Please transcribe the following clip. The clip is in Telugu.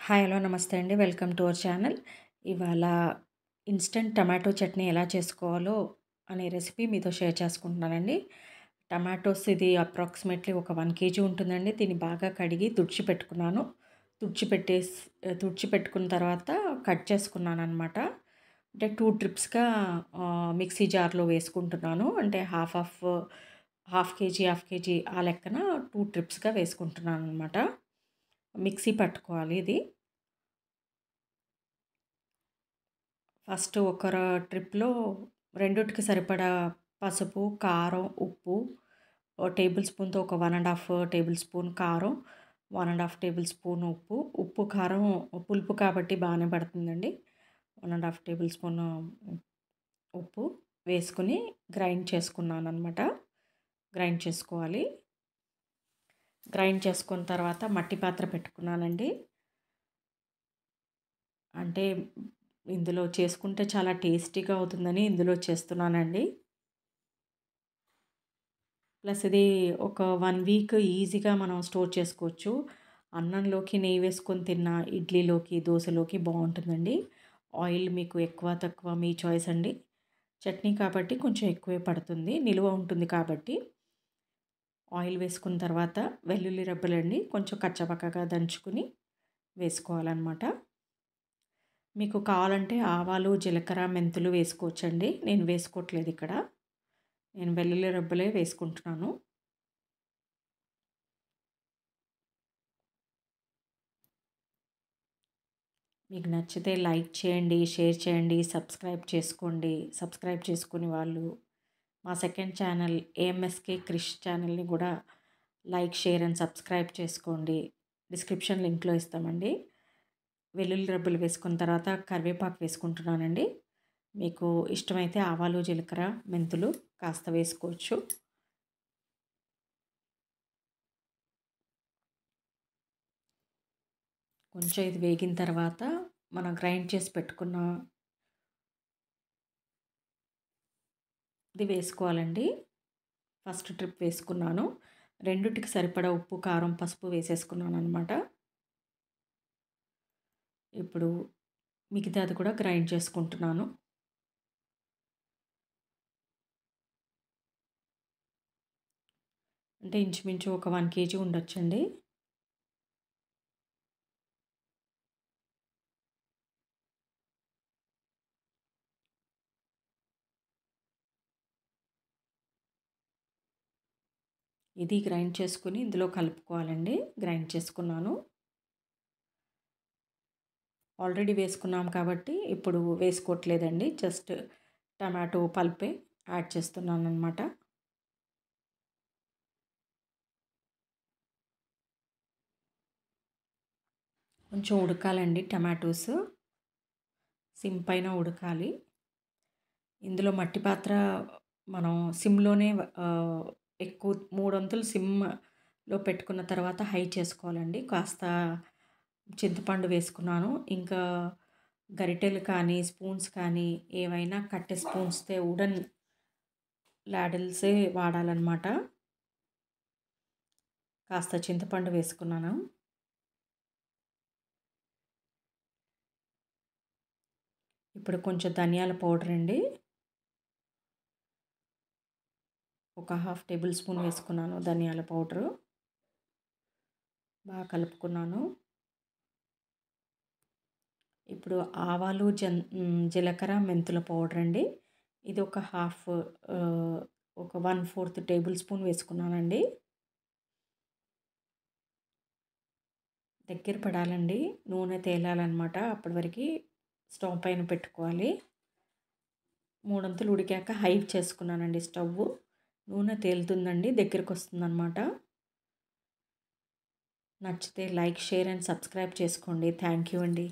హాయ్ హలో నమస్తే అండి. Welcome to our channel. ఇవాళ ఇన్‌స్టంట్ టమాటో చట్నీ ఎలా చేసుకోవాలో అనే రెసిపీ మీతో షేర్ చేసుకుంటున్నానండి. టమాటోస్ ఇది అప్రాక్సిమేట్‌లీ ఒక 1 కేజీ ఉంటుందండి. దీన్ని బాగా కడిగి తుడిచిపెట్టుకున్నాను. తుడిచిపెట్టేసి తుడిచిపెట్టుకున్న తర్వాత కట్ చేసుకున్నాననమాట. అంటే 2 ట్రిప్స్‌గా మిక్సీ జార్‌లో వేసుకుంటున్నాను. అంటే హాఫ్ కేజీ, హాఫ్ కేజీ ఆ లెక్కన 2 ట్రిప్స్‌గా వేసుకుంటున్నాననమాట. మిక్సీ పట్టుకోవాలి ఇది. ఫస్ట్ ఒక ట్రిప్‌లో రెండిటికి సరిపడా పసుపు, కారం, ఉప్పు, ఓ టేబుల్ స్పూన్‌తో ఒక 1 ½ టేబుల్ స్పూన్ కారం, 1 ½ టేబుల్ స్పూన్ ఉప్పు. ఉప్పు, కారం పులుపు కాబట్టి బానే పడుతుందండి. 1 ½ టేబుల్ స్పూన్ ఉప్పు వేసుకొని గ్రైండ్ చేసుకున్నాననమాట. గ్రైండ్ చేసుకోవాలి. గ్రైండ్ చేసుకున్న తర్వాత మట్టి పాత్ర పెట్టుకున్నానండి. అంటే ఇందులో చేసుకుంటే చాలా టేస్టీగా అవుతుందని ఇందులో చేస్తున్నానండి. ప్లస్ ఇది ఒక 1 వీక్ ఈజీగా మనం స్టోర్ చేసుకోవచ్చు. అన్నంలోకి నెయ్యి వేసుకొని తిన్నా, ఇడ్లీలోకి, దోసలోకి బావుంటుందండి. ఆయిల్ మీకు ఎక్కువ, తక్కువ మీ చాయిస్ అండి. చట్నీ కాబట్టి కొంచెం ఎక్కువే పడుతుంది. నిలువ ఉంటుంది కాబట్టి. ఆయిల్ వేసుకున్న తర్వాత వెల్లుల్లి రెబ్బలండి కొంచెం కచ్చపక్కగా దంచుకొని వేసుకోవాలనమాట. మీకు కావాలంటే ఆవాలు, జీలకర్ర, మెంతులు వేసుకోవచ్చండి. నేను వేసుకోవట్లేదు ఇక్కడ. నేను వెల్లుల్లి రెబ్బలే వేసుకుంటున్నాను. మీకు నచ్చితే లైక్ చేయండి, షేర్ చేయండి, సబ్స్క్రైబ్ చేసుకోండి. సబ్స్క్రైబ్ చేసుకునే వాళ్ళు మా సెకండ్ ఛానల్ ఏఎంఎస్కే క్రిష్ ఛానల్‌ని కూడా లైక్, షేర్ అండ్ సబ్స్క్రైబ్ చేసుకోండి. డిస్క్రిప్షన్ లింక్‌లో ఇస్తామండి. వెల్లుల్లి రెబ్బలు వేసుకున్న తర్వాత కరివేపాకు వేసుకుంటున్నానండి. మీకు ఇష్టమైతే ఆవాలు, జీలకర్ర, మెంతులు కాస్త వేసుకోవచ్చు. కొంచెం ఇది వేగిన తర్వాత మనం గ్రైండ్ చేసి పెట్టుకున్న ఇది వేసుకోవాలండి. ఫస్ట్ ట్రిప్ వేసుకున్నాను. రెండిటికి సరిపడా ఉప్పు, కారం, పసుపు వేసేసుకున్నాననమాట. ఇప్పుడు మిగతాది కూడా గ్రైండ్ చేసుకుంటున్నాను. అంటే ఇంచుమించు ఒక 1 కేజీ ఉండొచ్చండి. ఇది గ్రైండ్ చేసుకొని ఇందులో కలుపుకోవాలండి. గ్రైండ్ చేసుకున్నాను. ఆల్రెడీ వేసుకున్నాం కాబట్టి ఇప్పుడు వేసుకోవట్లేదండి. జస్ట్ టమాటో పల్పే యాడ్ చేస్తున్నాననమాట. కొంచెం ఉడకాలండి టమాటోస్. సిమ్ పైన ఉడకాలి. ఇందులో మట్టి పాత్ర మనం సిమ్‌లోనే ఎక్కువ 3 వంతులు సిమ్‌లో పెట్టుకున్న తర్వాత హై చేసుకోవాలండి. కాస్త చింతపండు వేసుకున్నాను. ఇంకా గరిటెలు కానీ, స్పూన్స్ కానీ ఏవైనా కట్టె స్పూన్స్‌తే వుడెన్ లాడిల్సే వాడాలనమాట. కాస్త చింతపండు వేసుకున్నాను. ఇప్పుడు కొంచెం ధనియాల పౌడర్ అండి. ఒక ½ టేబుల్ స్పూన్ వేసుకున్నాను ధనియాల పౌడరు. బాగా కలుపుకున్నాను. ఇప్పుడు ఆవాలు, జీలకర్ర, మెంతుల పౌడర్ అండి. ఇది ఒక ఒక 1/4 టేబుల్ స్పూన్ వేసుకున్నానండి. దగ్గర పడాలండి. నూనె తేలాలనమాట. అప్పటి వరకు స్టవ్ పైన పెట్టుకోవాలి. మూడొంతులు ఉడికాక హై చేసుకున్నానండి స్టవ్వు. నూనె తేలుతుందండి. దగ్గరకొస్తుందనమాట. నచ్చితే లైక్, షేర్ అండ్ సబ్స్క్రైబ్ చేసుకోండి. థ్యాంక్ యూ అండి.